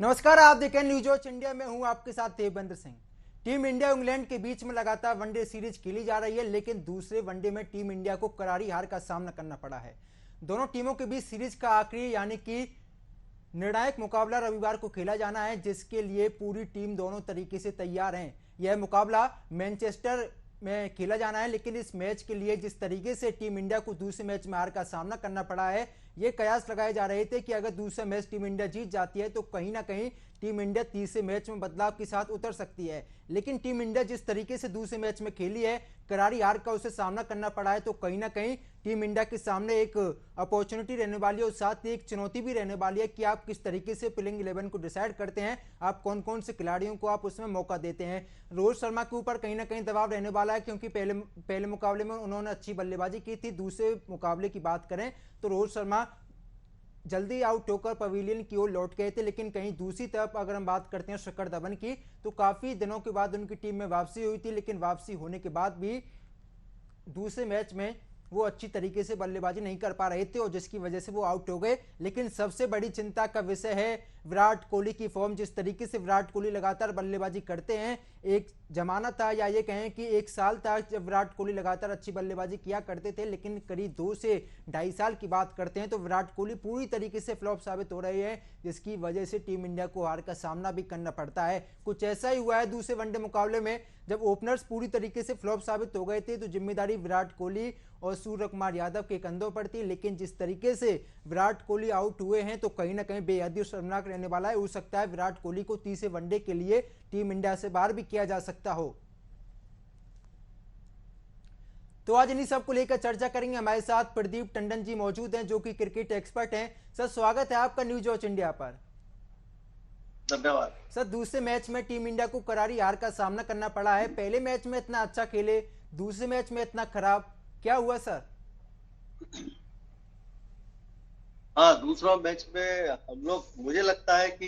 नमस्कार, आप देख रहे हैं न्यूज वॉच इंडिया में। हूं आपके साथ Devendra Singh. Team India England के बीच में लगातार वनडे सीरीज खेली जा रही है, लेकिन दूसरे वनडे में टीम इंडिया को करारी हार का सामना करना पड़ा है। दोनों टीमों के बीच सीरीज का आखिरी यानी कि निर्णायक मुकाबला रविवार को खेला जाना है, जिसके लिए पूरी टीम दोनों तरीके से तैयार है। यह मुकाबला मैनचेस्टर में खेला जाना है, लेकिन इस मैच के लिए जिस तरीके से टीम इंडिया को दूसरे मैच में हार का सामना करना पड़ा है, ये कयास लगाए जा रहे थे कि अगर दूसरा मैच टीम इंडिया जीत जाती है तो कहीं ना कहीं टीम इंडिया तीसरे मैच में बदलाव के साथ उतर सकती है। लेकिन टीम इंडिया जिस तरीके से दूसरे मैच में खेली है, करारी हार का उसे सामना करना पड़ा है, तो कहीं ना कहीं टीम इंडिया के सामने एक अपॉर्चुनिटी रहने वाली है और साथ ही एक चुनौती भी रहने वाली है कि आप किस तरीके से प्लेइंग 11 को डिसाइड करते हैं, आप कौन कौन से खिलाड़ियों को आप उसमें मौका देते हैं। रोहित शर्मा के ऊपर कहीं ना कहीं दबाव रहने वाला है, क्योंकि पहले मुकाबले में उन्होंने अच्छी बल्लेबाजी की थी। दूसरे मुकाबले की बात करें तो रोहित शर्मा जल्दी आउट होकर पवेलियन की ओर लौट गए थे, लेकिन कहीं दूसरी तरफ अगर हम बात करते हैं शिखर धवन की, तो काफी दिनों के बाद उनकी टीम में वापसी हुई थी, लेकिन वापसी होने के बाद भी दूसरे मैच में वो अच्छी तरीके से बल्लेबाजी नहीं कर पा रहे थे और जिसकी वजह से वो आउट हो गए। लेकिन सबसे बड़ी चिंता का विषय है विराट कोहली की फॉर्म। जिस तरीके से विराट कोहली लगातार बल्लेबाजी करते हैं, एक जमाना था या ये कहें कि एक साल था जब विराट कोहली लगातार अच्छी बल्लेबाजी किया करते थे, लेकिन करीब 2 से 2.5 साल की बात करते हैं तो विराट कोहली पूरी तरीके से फ्लॉप साबित हो रहे हैं, जिसकी वजह से टीम इंडिया को हार का सामना भी करना पड़ता है। कुछ ऐसा ही हुआ है दूसरे वनडे मुकाबले में, जब ओपनर्स पूरी तरीके से फ्लॉप साबित हो गए थे तो जिम्मेदारी विराट कोहली और सूर्य कुमार यादव के कंधों पर थी। लेकिन जिस तरीके से विराट कोहली आउट हुए हैं तो कहीं ना कहीं बेहद ही शर्मनाक रहने वाला है। हो सकता है विराट कोहली को तीसरे वनडे के लिए टीम इंडिया से बाहर भी किया जा सकता हो। तो आज इन्हीं सब को लेकर चर्चा करेंगे। हमारे साथ प्रदीप टंडन जी मौजूद हैं, जो कि क्रिकेट एक्सपर्ट हैं। सर, स्वागत है आपका न्यूज वॉच इंडिया पर। धन्यवाद सर, दूसरे मैच में टीम इंडिया को करारी हार का सामना करना पड़ा है। पहले मैच में इतना अच्छा खेले, दूसरे मैच में इतना खराब, क्या हुआ सर? हाँ, दूसरा मैच में हम लोग, मुझे लगता है कि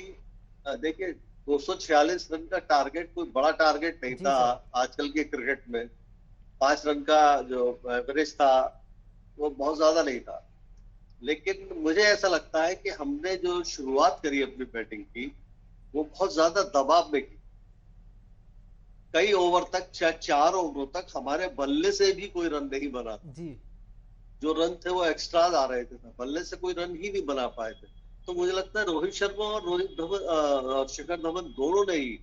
देखिए, 246 रन का टारगेट कोई बड़ा टारगेट नहीं जी था। सर। आजकल के क्रिकेट में 5 रन का जो एवरेज था वो बहुत ज्यादा नहीं था। लेकिन मुझे ऐसा लगता है कि हमने जो शुरुआत करी अपनी बैटिंग की, वो बहुत ज्यादा दबाव में की। कई ओवर तक, 4 ओवरों तक हमारे बल्ले से भी कोई रन नहीं बना। जी जो रन थे वो एक्स्ट्राज आ रहे थे, बल्ले से कोई रन ही नहीं बना पाए थे। तो मुझे लगता है रोहित शर्मा और रोहित धवन और शिखर धवन दोनों ने ही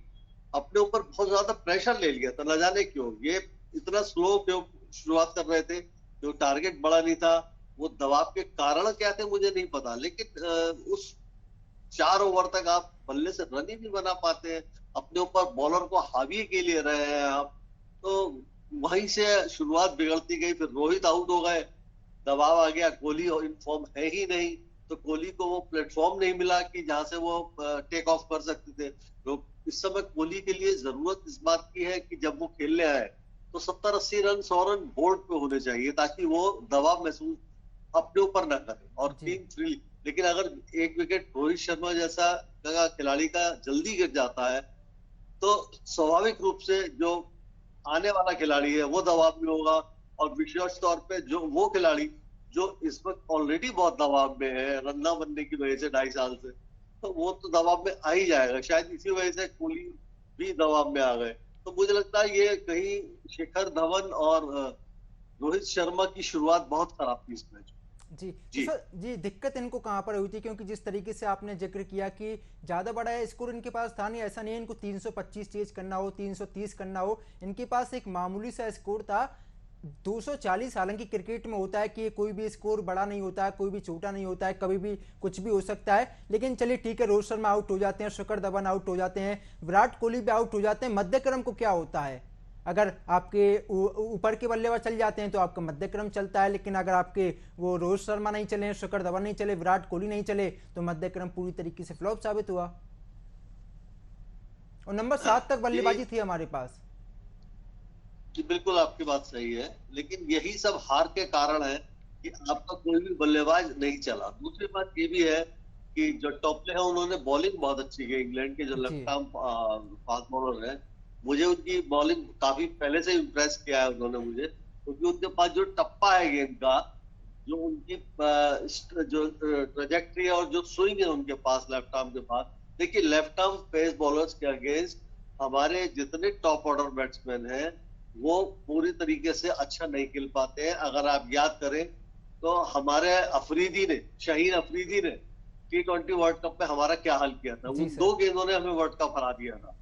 अपने ऊपर बहुत ज्यादा प्रेशर ले लिया था। न जाने क्यों ये इतना स्लो शुरुआत कर रहे थे। जो टारगेट बड़ा नहीं था, वो दबाव के कारण क्या थे मुझे नहीं पता, लेकिन उस 4 ओवर तक आप बल्ले से रन ही नहीं बना पाते हैं। अपने ऊपर बॉलर को हावी के लिए रहे हैं आप। तो वहीं से शुरुआत बिगड़ती गई। फिर रोहित आउट हो गए, दबाव आ गया। कोहली इन फॉर्म है ही नहीं, तो कोहली को वो प्लेटफॉर्म नहीं मिला कि जहां से वो टेक ऑफ कर सकते थे। तो इस समय कोहली के लिए जरूरत इस बात की है कि जब वो खेलने आए तो 70-80 रन, 100 रन बोर्ड पे होने चाहिए, ताकि वो दबाव महसूस अपने ऊपर न करे और जी टीम फ्री। लेकिन अगर एक विकेट रोहित शर्मा जैसा खिलाड़ी का जल्दी गिर जाता है, तो स्वाभाविक रूप से जो आने वाला खिलाड़ी है वो दबाव में होगा। और विशेष तौर पे जो वो खिलाड़ी जो इस वक्त ऑलरेडी बहुत दबाव में है रन ना बनने की वजह से 2.5 साल से, तो वो तो दबाव में आ ही जाएगा। शायद इसी वजह से कोहली भी दबाव में आ गए। तो मुझे लगता है ये कहीं शिखर धवन और रोहित शर्मा की शुरुआत बहुत खराब थी इस मैच में। जी। तो जी। सर जी, दिक्कत इनको कहाँ पर हुई थी? क्योंकि जिस तरीके से आपने जिक्र किया कि ज्यादा बड़ा स्कोर इनके पास था नहीं, ऐसा नहीं है इनको 325 चेज करना हो, 330 करना हो। इनके पास एक मामूली सा स्कोर था 240। हालांकि क्रिकेट में होता है कि कोई भी स्कोर बड़ा नहीं होता है, कोई भी छोटा नहीं होता है, कभी भी कुछ भी हो सकता है। लेकिन चलिए ठीक है, रोहित शर्मा आउट हो जाते हैं, शिखर धवन आउट हो जाते हैं, विराट कोहली भी आउट हो जाते हैं। मध्य क्रम को क्या होता है? अगर आपके ऊपर के बल्लेबाज चल जाते हैं तो आपका मध्य क्रम चलता है, लेकिन अगर आपके वो रोहित शर्मा नहीं चले, शिखर धवन नहीं चले, विराट कोहली नहीं चले, तो मध्य क्रम पूरी तरीके से फ्लॉप साबित हुआ और नंबर 7 तक ये बल्लेबाजी थी हमारे पास। जी, बिल्कुल आपकी बात सही है, लेकिन यही सब हार के कारण है कि आपका कोई भी बल्लेबाज नहीं चला। दूसरी बात ये भी है कि जो टॉपले है उन्होंने बॉलिंग बहुत अच्छी की। इंग्लैंड के जो जी लेफ्ट आर्म फास्ट बॉलर है, मुझे उनकी बॉलिंग काफी पहले से इम्प्रेस किया है उन्होंने मुझे, क्योंकि उनके पास जो टप्पा है गेंद का, जो उनकी जो ट्रेजेक्ट्री है और जो स्विंग है उनके पास लेफ्ट आर्म के पास। देखिए लेफ्ट आर्म पेस बॉलर्स के अगेंस्ट हमारे जितने टॉप ऑर्डर बैट्समैन हैं वो पूरी तरीके से अच्छा नहीं खेल पाते हैं। अगर आप याद करें तो हमारे अफरीदी ने, शाहीन अफरीदी ने T20 वर्ल्ड कप में हमारा क्या हाल किया था। जी उन सर। 2 गेंदों ने हमें वर्ल्ड कप हरा दिया था।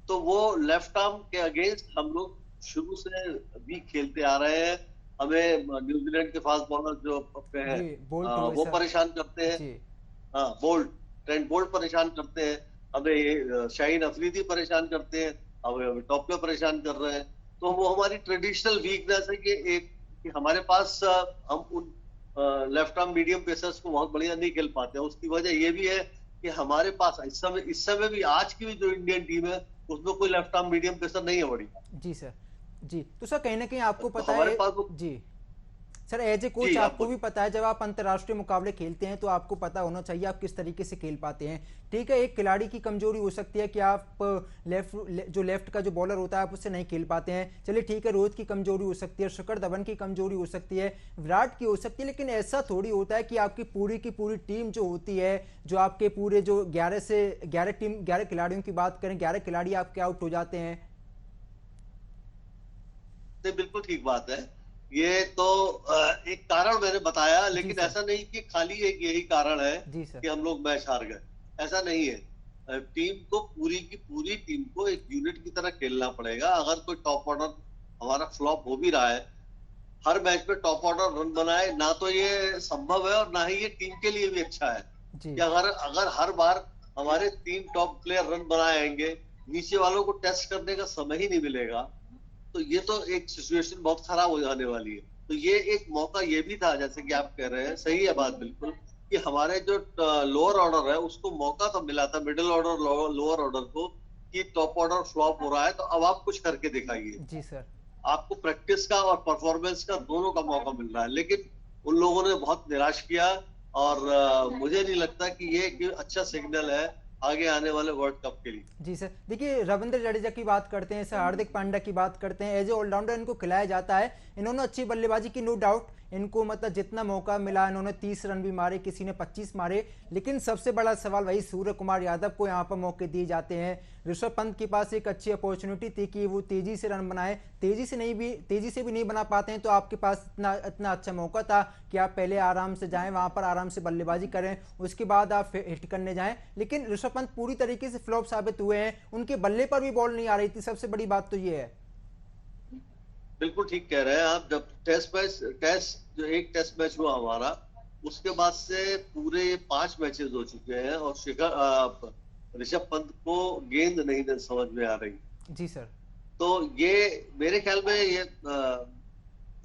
तो वो लेफ्ट आर्म के अगेंस्ट हम लोग शुरू से भी खेलते आ रहे हैं। हमें न्यूजीलैंड के फास्ट बॉलर जो अपने हैं जी बोल्ट हुए वो सर। परेशान करते हैं। जी हाँ, बोल्ट, ट्रेंट बोल्ट परेशान करते हैं। हमें ये शाहीन अफरीदी परेशान करते हैं। हमें टॉपले परेशान कर रहे हैं। तो वो हमारी ट्रेडिशनल वीकनेस है कि एक कि हमारे पास हम उन लेफ्ट आर्म मीडियम पेसर्स को बहुत बढ़िया नहीं खेल पाते हैं। उसकी वजह ये भी है कि हमारे पास इस समय भी आज की भी जो इंडियन टीम है उसमें कोई लेफ्ट आर्म मीडियम पेसर नहीं है बढ़िया। जी सर। जी तो सर कहीं ना कहीं आपको तो पता हमारे है। पास वो, जी सर एज ए कोच जी आप आपको भी बोलिए। पता है जब आप अंतर्राष्ट्रीय मुकाबले खेलते हैं तो आपको पता होना चाहिए आप किस तरीके से खेल पाते हैं। ठीक है, एक खिलाड़ी की कमजोरी हो सकती है कि आप लेफ्ट का जो बॉलर होता है आप उससे नहीं खेल पाते हैं। चलिए ठीक है, रोहित की कमजोरी हो सकती है, शिखर धवन की कमजोरी हो सकती है, विराट की हो सकती है, लेकिन ऐसा थोड़ी होता है कि आपकी पूरी की पूरी टीम जो होती है, जो आपके पूरे जो 11 खिलाड़ियों की बात करें, 11 खिलाड़ी आपके आउट हो जाते हैं। नहीं, बिल्कुल ठीक बात है। ये तो एक कारण मैंने बताया, जी लेकिन सर। ऐसा नहीं कि खाली एक यही कारण है जी सर। कि हम लोग मैच हार गए। ऐसा नहीं है। टीम को, पूरी की पूरी टीम को एक यूनिट की तरह खेलना पड़ेगा। अगर कोई टॉप ऑर्डर हमारा फ्लॉप हो भी रहा है, हर मैच में टॉप ऑर्डर रन बनाए ना, तो ये संभव है और ना ही ये टीम के लिए भी अच्छा है जी कि अगर अगर हर बार हमारे 3 टॉप प्लेयर रन बनाएंगे, नीचे वालों को टेस्ट करने का समय ही नहीं मिलेगा, तो ये तो एक सिचुएशन बहुत खराब हो जाने वाली है। तो ये एक मौका ये भी था, जैसे कि आप कह रहे हैं, सही है बात बिल्कुल, कि हमारे जो लोअर ऑर्डर है उसको मौका तो मिला था, मिडिल ऑर्डर लोअर ऑर्डर को, कि टॉप ऑर्डर फ्लॉप हो रहा है तो अब आप कुछ करके दिखाइए। जी सर। आपको प्रैक्टिस का और परफॉर्मेंस का दोनों का मौका मिल रहा है, लेकिन उन लोगों ने बहुत निराश किया। और मुझे नहीं लगता कि ये एक अच्छा सिग्नल है आगे आने वाले वर्ल्ड कप के लिए। जी सर, देखिए रविंद्र जडेजा की बात करते हैं सर, हार्दिक पांड्या की बात करते हैं, एज ए ऑलराउंडर इनको खिलाया जाता है। इन्होंने अच्छी बल्लेबाजी की, नो डाउट, इनको मतलब जितना मौका मिला इन्होंने 30 रन भी मारे, किसी ने 25 मारे, लेकिन सबसे बड़ा सवाल वही सूर्य कुमार यादव को यहाँ पर मौके दिए जाते हैं। ऋषभ पंत के पास एक अच्छी अपॉर्चुनिटी थी कि वो तेजी से रन बनाए, तेजी से भी नहीं बना पाते हैं, तो आपके पास इतना इतना अच्छा मौका था कि आप पहले आराम से जाएं, वहां पर आराम से बल्लेबाजी करें, उसके बाद आप हिट करने जाएं। लेकिन ऋषभ पंत पूरी तरीके से फ्लॉप साबित हुए हैं, उनके बल्ले पर भी बॉल नहीं आ रही थी। सबसे बड़ी बात तो ये है। बिल्कुल ठीक कह रहे हैं आप। जब टेस्ट मैच हुआ हमारा, उसके बाद से पूरे 5 मैचेस हो चुके हैं और ऋषभ पंत को गेंद नहीं समझ में आ रही। जी सर। तो ये मेरे ख्याल में ये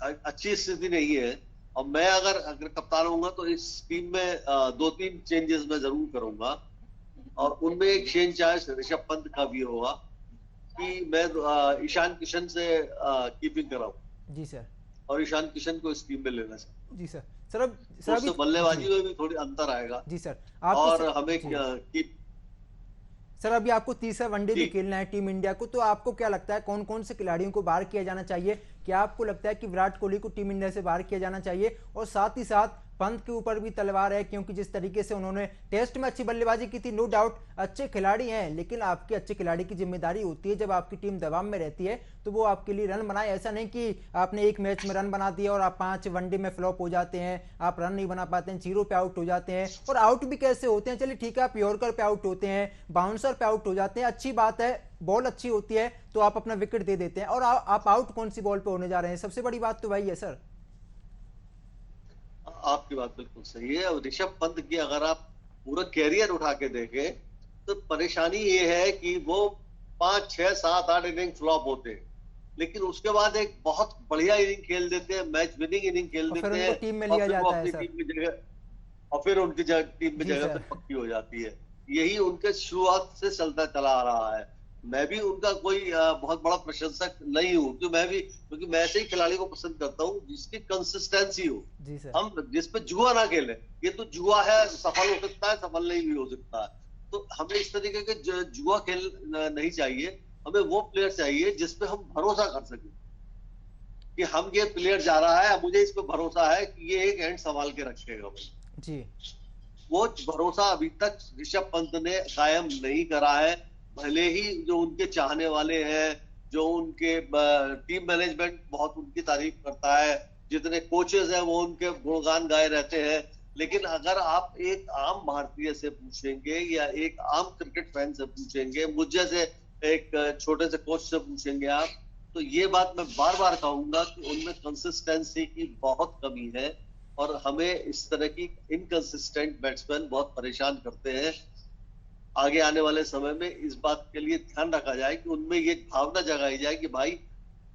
अच्छी स्थिति नहीं है। और मैं अगर कप्तान होऊंगा तो इस टीम में 2-3 चेंजेस मैं जरूर करूंगा, और उनमें एक चेंज चाहे ऋषभ पंत का भी होगा कि मैं ईशान किशन से कीपिंग कराऊं जी सर। और ईशान किशन को इस टीम में लेना चाहिए। जी सर। सर अब तो उससे जी बल्लेबाजी में भी थोड़ी अंतर आएगा। जी सर, आपको और हमें जी कीप सर, अभी आपको तीसरा वनडे जी भी खेलना है टीम इंडिया को, तो आपको क्या लगता है कौन कौन से खिलाड़ियों को बाहर किया जाना चाहिए? क्या आपको लगता है कि विराट कोहली को टीम इंडिया से बाहर किया जाना चाहिए? और साथ ही साथ पंत के ऊपर भी तलवार है, क्योंकि जिस तरीके से उन्होंने टेस्ट में अच्छी बल्लेबाजी की थी, नो डाउट अच्छे खिलाड़ी हैं, लेकिन आपके अच्छे खिलाड़ी की जिम्मेदारी होती है जब आपकी टीम दबाव में रहती है तो वो आपके लिए रन बनाए। ऐसा नहीं कि आपने एक मैच में रन बना दिया और आप 5 वनडे में फ्लॉप हो जाते हैं, आप रन नहीं बना पाते हैं, 0 पे आउट हो जाते हैं। और आउट भी कैसे होते हैं? चलिए ठीक है, आप यॉर्कर पे आउट होते हैं, बाउंसर पे आउट हो जाते हैं, अच्छी बात है, बॉल अच्छी होती है तो आप अपना विकेट दे देते हैं, और आप आउट कौन सी बॉल पे होने जा रहे हैं? सबसे बड़ी बात तो वही है सर। आपकी बात बिल्कुल सही है। और ऋषभ पंत की अगर आप पूरा कैरियर उठा के देखें तो परेशानी ये है कि वो 5, 6, 7, 8 इनिंग फ्लॉप होते हैं, लेकिन उसके बाद एक बहुत बढ़िया इनिंग खेल देते हैं, मैच विनिंग इनिंग खेल और फिर देते उनको हैं, टीम में और लिया फिर वो जाता है अपनी सर। टीम की जगह और फिर उनकी टीम में जी जगह सर। फिर पक्की हो जाती है। यही उनके शुरुआत से चलता चला आ रहा है। मैं भी उनका कोई बहुत बड़ा प्रशंसक नहीं हूँ, क्योंकि मैं ऐसे ही खिलाड़ी को पसंद करता हूँ जिसकी कंसिस्टेंसी हो। जी सर। हम जिसपे जुआ ना खेले। ये तो जुआ है, सफल हो सकता है, सफल नहीं भी हो सकता है। तो हमें इस तरीके के जुआ खेल नहीं चाहिए। हमें वो प्लेयर चाहिए जिसपे हम भरोसा कर सके कि हम ये प्लेयर जा रहा है, मुझे इस पे भरोसा है कि ये एक एंड संभाल के रखेगा। जी वो भरोसा अभी तक ऋषभ पंत ने कायम नहीं करा है। भले ही जो उनके चाहने वाले हैं, जो उनके टीम मैनेजमेंट बहुत उनकी तारीफ करता है, जितने कोचेस हैं वो उनके गुणगान गाए रहते हैं, लेकिन अगर आप एक आम भारतीय से पूछेंगे या एक आम क्रिकेट फैन से पूछेंगे, मुझ जैसे एक छोटे से कोच से पूछेंगे आप, तो ये बात मैं बार बार कहूंगा कि उनमें कंसिस्टेंसी की बहुत कमी है और हमें इस तरह की इनकंसिस्टेंट बैट्समैन बहुत परेशान करते हैं। आगे आने वाले समय में इस बात के लिए ध्यान रखा जाए कि उनमें ये भावना जगाई जाए कि भाई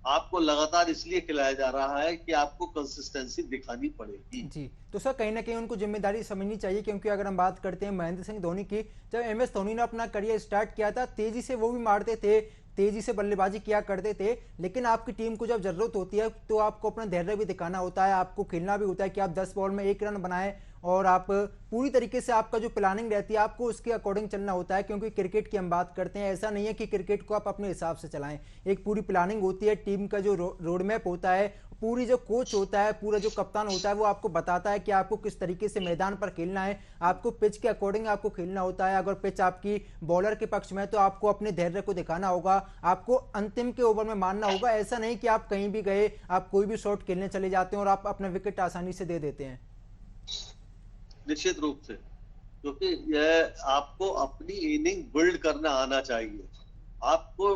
आपको लगातार इसलिए खिलाया जा रहा है कि आपको कंसिस्टेंसी दिखानी पड़ेगी। जी, तो सर कहीं ना कहीं उनको जिम्मेदारी समझनी चाहिए, क्योंकि अगर हम बात करते हैं महेंद्र सिंह धोनी की, जब MS धोनी ने अपना करियर स्टार्ट किया था, तेजी से वो भी मारते थे, तेजी से बल्लेबाजी किया करते थे, लेकिन आपकी टीम को जब जरूरत होती है तो आपको अपना धैर्य भी दिखाना होता है, आपको खेलना भी होता है कि आप 10 बॉल में 1 रन बनाएं और आप पूरी तरीके से आपका जो प्लानिंग रहती है आपको उसके अकॉर्डिंग चलना होता है, क्योंकि क्रिकेट की हम बात करते हैं, ऐसा नहीं है कि क्रिकेट को आप अपने हिसाब से चलाएं, एक पूरी प्लानिंग होती है, टीम का जो रोड मैप होता है, पूरी जो कोच होता है, पूरा जो कप्तान होता है वो आपको बताता है कि आपको किस तरीके से मैदान पर खेलना है, आपको पिच के अकॉर्डिंग आपको खेलना होता है। अगर पिच आपकी बॉलर के पक्ष में है तो आपको अपने धैर्य को दिखाना होगा, आपको अंतिम के ओवर में मारना होगा, ऐसा नहीं कि आप कहीं भी गए आप कोई भी शॉट खेलने चले जाते हैं और आप अपना विकेट आसानी से दे देते हैं। निश्चित रूप से, क्योंकि यह आपको अपनी इनिंग बिल्ड करना आना चाहिए। आपको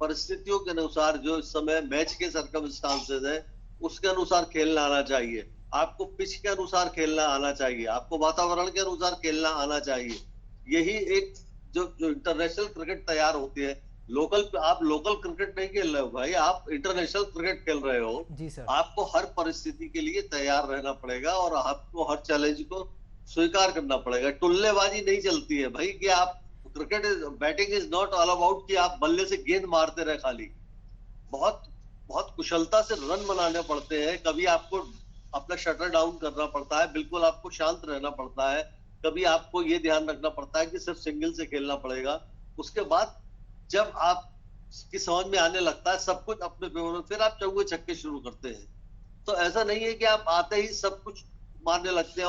परिस्थितियों के अनुसार, जो इस समय मैच के सर्कमस्टांसेस है उसके अनुसार खेलना आना चाहिए, आपको पिच के अनुसार खेलना आना चाहिए, आपको वातावरण के अनुसार खेलना आना चाहिए। यही एक जो इंटरनेशनल क्रिकेट तैयार होती है, आप लोकल क्रिकेट नहीं खेल रहे हो भाई, आप इंटरनेशनल क्रिकेट खेल रहे हो। जी सर। आपको हर परिस्थिति के लिए तैयार रहना पड़ेगा और आपको हर चैलेंज को स्वीकार करना पड़ेगा। टुल्लेबाजी नहीं चलती है भाई कि आप cricket batting is not all about कि आप बल्ले से गेंद मारते रहे खाली। बहुत बहुत कुशलता से रन बनाने पड़ते हैं, कभी आपको अपना शटर डाउन करना पड़ता है, बिल्कुल आपको शांत रहना पड़ता है, कभी आपको ये ध्यान रखना पड़ता है कि सिर्फ सिंगल से खेलना पड़ेगा। उसके बाद जब आप की समझ में आने लगता है सब कुछ अपने फेवर में, फिर आप चौके छक्के शुरू करते हैं। तो ऐसा नहीं है कि आप आते ही सब कुछ मारने लगते हैं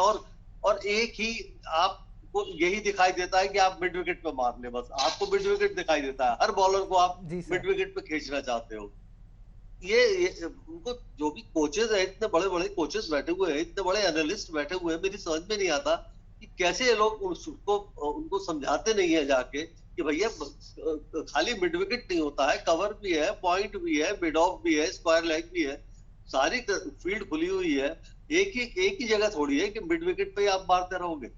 और एक ही आपको यही दिखाई देता है कि आप मिड विकेट पे मार ले, बस आपको मिड विकेट दिखाई देता है, हर बॉलर को आप मिड विकेट पे खींचना चाहते हो। ये उनको जो भी कोचेस है, इतने बड़े बड़े कोचेस बैठे हुए हैं, इतने बड़े एनालिस्ट बैठे हुए हैं, मेरी समझ में नहीं आता कि कैसे ये लोग उनको समझाते नहीं है जाके कि भैया खाली मिड विकेट नहीं होता है, कवर भी है, पॉइंट भी है, मिड ऑफ भी है, स्क्वायर लेग भी है, सारी फील्ड खुली हुई है। एक ही जगह थोड़ी है कि मिड विकेट पे आप मारते रहोगे।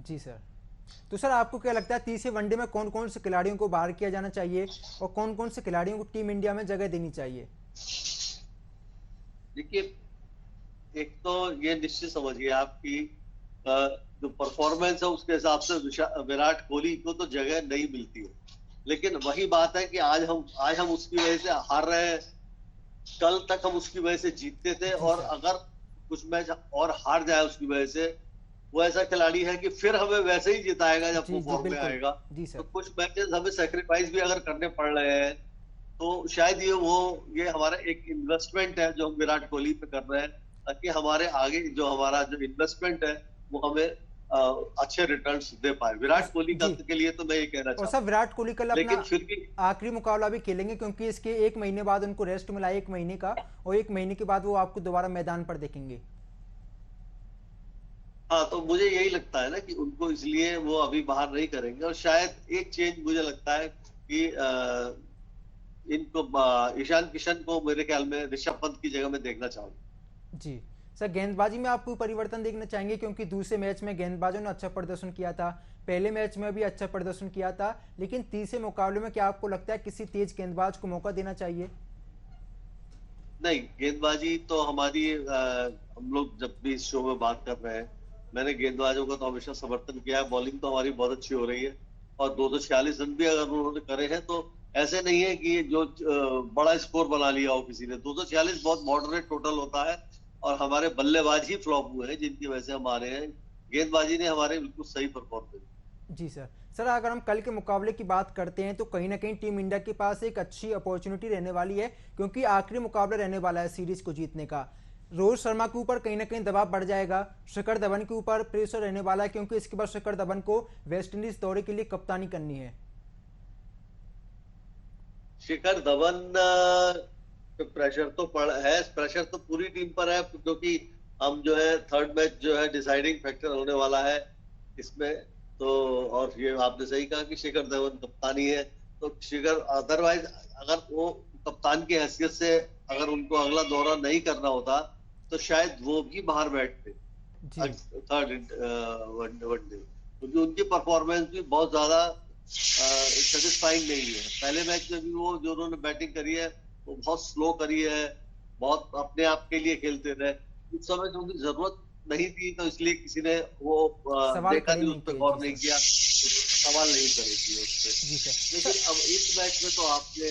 जी सर। तो सर आपको क्या लगता है तीसरे वनडे में कौन कौन से खिलाड़ियों को बाहर किया जाना चाहिए और कौन कौन से खिलाड़ियों को टीम इंडिया में जगह देनी चाहिए? देखिए, एक तो ये निश्चित समझिए आपकी जो परफॉर्मेंस है उसके हिसाब से विराट कोहली को तो जगह नहीं मिलती है, लेकिन वही बात है कि आज हम उसकी वजह से हार रहे हैं, कल तक हम उसकी वजह से जीतते थे, और अगर कुछ मैच और हार जाए उसकी वजह से, वो ऐसा खिलाड़ी है कि फिर हमें वैसे ही जिताएगा जब वो फॉर्म में आएगा। तो कुछ मैचेस हमें सैक्रिफाइस भी अगर करने पड़ रहे हैं तो शायद ये हमारा एक इन्वेस्टमेंट है जो हम विराट कोहली पे कर रहे हैं, ताकि हमारे आगे जो हमारा जो इन्वेस्टमेंट है वो हमें अच्छे रिटर्न्स दे पाए। विराट कोहली के लिए तो मैं ये कहना चाहता हूं। और विराट कोहली कल लेकिन अपना फिर भी आखिरी मुकाबला भी खेलेंगे, क्योंकि इसके 1 महीने बाद उनको रेस्ट मिला 1 महीने का, और 1 महीने के बाद वो आपको दोबारा मैदान पर देखेंगे। हाँ, तो मुझे यही लगता है ना कि उनको इसलिए वो अभी बाहर नहीं करेंगे, और शायद एक चेंज मुझे लगता है कि इनको ईशान किशन को मेरे ख्याल में ऋषभ पंत की जगह में देखना चाहूंगा। जी सर, गेंदबाजी में आप कोई परिवर्तन देखना चाहेंगे? क्योंकि दूसरे मैच में गेंदबाजों ने अच्छा प्रदर्शन किया था, पहले मैच में भी अच्छा प्रदर्शन किया था, लेकिन तीसरे मुकाबले में क्या आपको लगता है किसी तेज गेंदबाज को मौका देना चाहिए? नहीं, गेंदबाजी तो हमारी हम लोग जब भी इस शो में बात कर रहे हैं, मैंने गेंदबाजों का तो हमेशा समर्थन किया है। बॉलिंग तो हमारी बहुत अच्छी हो रही है, और 246 रन भी अगर उन्होंने करे हैं तो ऐसे नहीं है कि जो बड़ा स्कोर बना लिया हो किसी ने। 246 बहुत मॉडरेट टोटल होता है, और हमारे बल्लेबाज ही फ्लॉप हुए हैं जिनकी वजह से हम हारे हैं। गेंदबाजी ने हमारे बिल्कुल सही परफॉर्म किया। जी सर। सर अगर हम कल के मुकाबले की बात करते हैं तो कहीं ना कहीं टीम इंडिया के पास एक अच्छी अपॉर्चुनिटी रहने वाली है, क्योंकि आखिरी मुकाबला रहने वाला है सीरीज को जीतने का। रोहित शर्मा के ऊपर कहीं ना कहीं दबाव बढ़ जाएगा, शिखर धवन के ऊपर प्रेशर रहने वाला है क्योंकि इसके बाद शिखर धवन को वेस्टइंडीज दौरे के लिए कप्तानी करनी है। शिखर धवन पे प्रेशर तो पड़ है, प्रेशर तो पूरी टीम पर है, क्योंकि हम जो है थर्ड मैच जो है डिसाइडिंग फैक्टर होने वाला है इसमें। तो और ये आपने सही कहा कि शिखर धवन कप्तानी है, तो शिखर अदरवाइज अगर वो कप्तान की हैसियत से अगर उनको अगला दौरा नहीं करना होता तो शायद वो भी बाहर बैठते थर्ड वनडे, क्योंकि उनकी परफॉर्मेंस भी बहुत ज्यादा सेटिस्फाइंग नहीं है। पहले मैच में भी वो जो उन्होंने बैटिंग करी है वो बहुत स्लो करी है, बहुत अपने आप के लिए खेलते रहे, उस समय जो उनकी जरूरत नहीं थी तो इसलिए किसी ने वो देखा नहीं, उस पर गौर नहीं किया, सवाल नहीं करे थी उससे। लेकिन अब इस मैच में तो आपने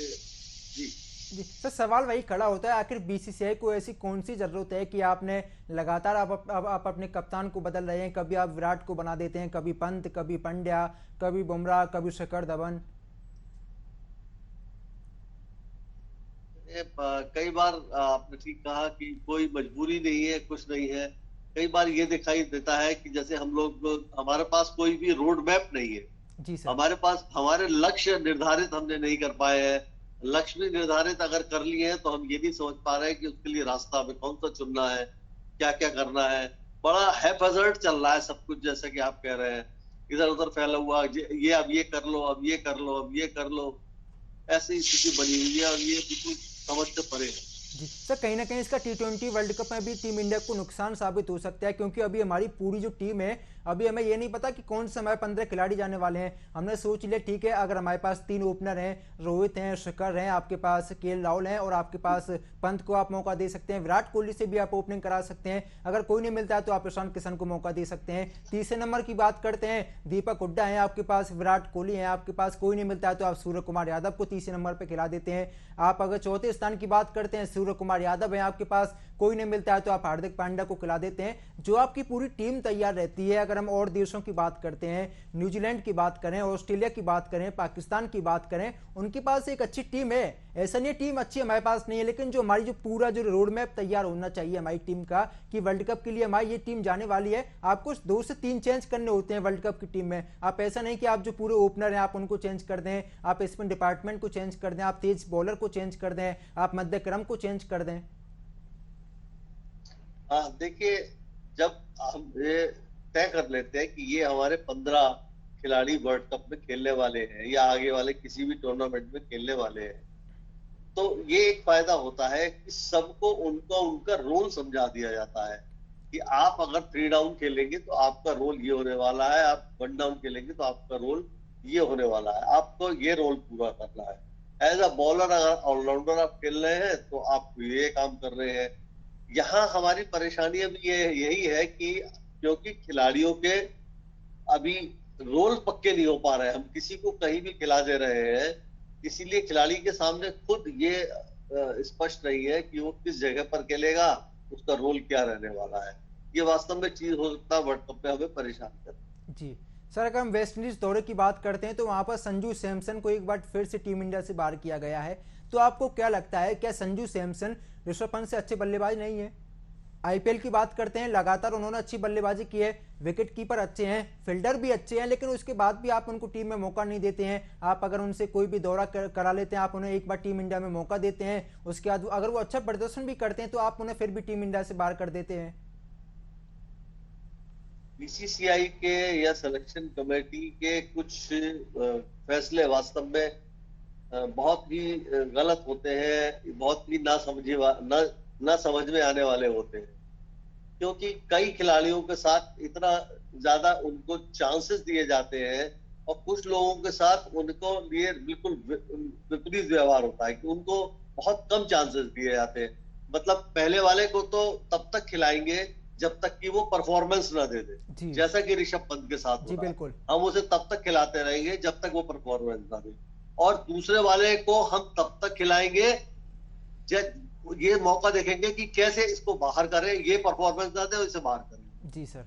जी सर सवाल वही खड़ा होता है, आखिर बीसीसीआई को ऐसी कौन सी जरूरत है कि आपने लगातार आप अपने कप्तान को बदल रहे हैं, कभी आप विराट को बना देते हैं, कभी पंत, कभी पंड्या, कभी बुमराह, कभी शिखर धवन। कई बार आपने ठीक कहा कि कोई मजबूरी नहीं है, कुछ नहीं है। कई बार ये दिखाई देता है कि जैसे हम लोग, हमारे पास कोई भी रोड मैप नहीं है जी सर। हमारे पास, हमारे लक्ष्य निर्धारित हमने नहीं कर पाए हैं। लक्ष्य भी निर्धारित अगर कर लिए हैं तो हम ये नहीं समझ पा रहे हैं कि उसके लिए रास्ता हमें कौन सा चुनना है, क्या क्या करना है। बड़ा हैफेजर्ड चल रहा है सब कुछ, जैसा कि आप कह रहे हैं, इधर उधर फैला हुआ, ये अब ये कर लो, अब ये कर लो, अब ये कर लो, ऐसी स्थिति बनी हुई है और ये बिल्कुल समझ से परे है। जी सर, कहीं ना कहीं इसका टी20 वर्ल्ड कप में भी टीम इंडिया को नुकसान साबित हो सकता है, क्योंकि अभी हमारी पूरी जो टीम है, अभी हमें ये नहीं पता कि कौन से हमारे 15 खिलाड़ी जाने वाले हैं। हमने सोच लिया ठीक है, अगर हमारे पास 3 ओपनर हैं, रोहित हैं, शिखर हैं, आपके पास केएल राहुल हैं और आपके पास पंत को आप मौका दे सकते हैं, विराट कोहली से भी आप ओपनिंग करा सकते हैं, अगर कोई नहीं मिलता है तो आप ईशान किशन को मौका दे सकते हैं। तीसरे नंबर की बात करते हैं, दीपक हुड्डा है आपके पास, विराट कोहली है आपके पास, कोई नहीं मिलता है तो आप सूर्य कुमार यादव को तीसरे नंबर पर खिला देते हैं। आप अगर चौथे स्थान की बात करते हैं, सूर्य कुमार यादव है आपके पास, कोई नहीं मिलता है तो आप हार्दिक पांड्या को खिला देते हैं। जो आपकी पूरी टीम तैयार रहती है, अगर हम और देशों की बात करते हैं, न्यूजीलैंड की बात करें, ऑस्ट्रेलिया की बात करें, पाकिस्तान की बात करें, उनके पास एक अच्छी टीम है। ऐसा नहीं टीम अच्छी हमारे पास नहीं है, लेकिन जो हमारी जो पूरा जो रोड मैप तैयार होना चाहिए हमारी टीम का कि वर्ल्ड कप के लिए हमारी ये टीम जाने वाली है, आपको 2 से 3 चेंज करने होते हैं वर्ल्ड कप की टीम में। आप ऐसा नहीं कि आप जो पूरे ओपनर हैं आप उनको चेंज कर दें, आप स्पिन डिपार्टमेंट को चेंज कर दें, आप तेज बॉलर को चेंज कर दें, आप मध्य क्रम को चेंज कर दें। हाँ देखिए, जब हम ये तय कर लेते हैं कि ये हमारे 15 खिलाड़ी वर्ल्ड कप में खेलने वाले हैं या आगे वाले किसी भी टूर्नामेंट में खेलने वाले हैं, तो ये एक फायदा होता है कि सबको उनका उनका रोल समझा दिया जाता है कि आप अगर 3 डाउन खेलेंगे तो आपका रोल ये होने वाला है, आप 1 डाउन खेलेंगे तो आपका रोल ये होने वाला है, आपको ये रोल पूरा करना है। एज अ बॉलर अगर ऑलराउंडर आप खेल रहे हैं तो आप ये काम कर रहे हैं। यहाँ हमारी परेशानी अभी यही है कि क्योंकि खिलाड़ियों के अभी रोल पक्के नहीं हो पा रहे हैं, हम किसी को कहीं भी खिला दे रहे हैं, इसीलिए खिलाड़ी के सामने खुद ये स्पष्ट नहीं है कि वो किस जगह पर खेलेगा, उसका रोल क्या रहने वाला है। ये वास्तव में चीज हो सकता है वर्ल्ड कप में हमें परेशान कर। जी सर, अगर हम वेस्टइंडीज दौरे की बात करते हैं तो वहां पर संजू सैमसन को एक बार फिर से टीम इंडिया से बाहर किया गया है, तो आपको क्या लगता है, क्या संजू सैमसन ऋषभ पंत से अच्छे बल्लेबाज नहीं है? आईपीएल की बात करते हैं, लगातार उन्होंने अच्छी बल्लेबाजी की है, विकेट कीपर अच्छे हैं, फील्डर भी अच्छे हैं, लेकिन उसके बाद भी आप उनको टीम में मौका नहीं देते हैं। आप अगर उनसे कोई भी दौरा करा लेते हैं, आप उन्हें एक बार टीम इंडिया में मौका देते हैं, उसके बाद अगर वो अच्छा प्रदर्शन भी करते हैं तो आप उन्हें फिर भी टीम इंडिया से बाहर कर देते हैं। बीसीसीआई के या सिलेक्शन कमेटी के कुछ फैसले वास्तव में बहुत ही गलत होते हैं, बहुत ही ना समझ में आने वाले होते हैं, क्योंकि कई खिलाड़ियों के साथ इतना ज्यादा उनको चांसेस दिए जाते हैं और कुछ लोगों के साथ उनको लिए बिल्कुल विपरीत व्यवहार होता है कि उनको बहुत कम चांसेस दिए जाते हैं। मतलब पहले वाले को तो तब तक खिलाएंगे जब तक कि वो परफॉर्मेंस ना दे दे, जैसा कि ऋषभ पंत के साथ जी बिल्कुल, हम उसे तब तक खिलाते रहेंगे जब तक वो परफॉर्मेंस ना दे, और दूसरे वाले को हम तब तक खिलाएंगे जब ये मौका देखेंगे कि कैसे इसको बाहर करें, ये परफॉर्मेंस ना दे और इसे बाहर करें। जी सर,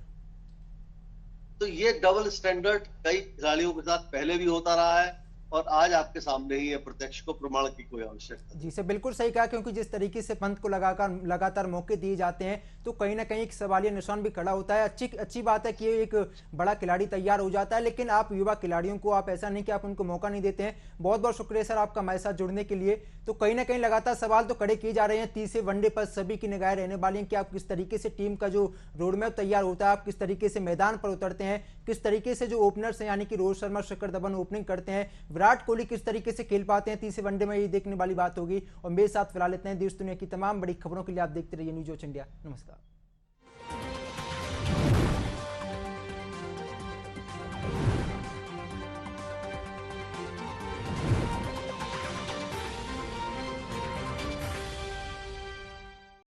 तो ये डबल स्टैंडर्ड कई खिलाड़ियों के साथ पहले भी होता रहा है और आज आपके सामने ही है, प्रत्यक्ष को प्रमाण की कोई आवश्यकता। जी से बिल्कुल सही कहा, क्योंकि जिस तरीके से पंत को लगातार मौके दिए जाते हैं तो कहीं ना कहीं एक सवालिया निशान भी खड़ा होता है। अच्छी बात है कि एक बड़ा खिलाड़ी तैयार हो जाता है, लेकिन आप युवा खिलाड़ियों को आप ऐसा नहीं कि आप उनको मौका नहीं देते हैं। बहुत बहुत शुक्रिया सर आपका हमारे साथ जुड़ने के लिए। तो कहीं ना कहीं लगातार सवाल तो खड़े किए जा रहे हैं, तीसरे वनडे पर सभी की निगाहें रहने वाली हैं कि आप किस तरीके से टीम का जो रोडमैप तैयार होता है, आप किस तरीके से मैदान पर उतरते हैं, किस तरीके से जो ओपनर्स हैं यानी कि रोहित शर्मा, शिखर धवन ओपनिंग करते हैं, विराट कोहली किस तरीके से खेल पाते हैं तीसरे वनडे में, ये देखने वाली बात होगी। और मेरे साथ फिलहाल इतने देश दुनिया की तमाम बड़ी खबरों के लिए आप देखते रहिए न्यूज़ वॉच इंडिया। नमस्कार।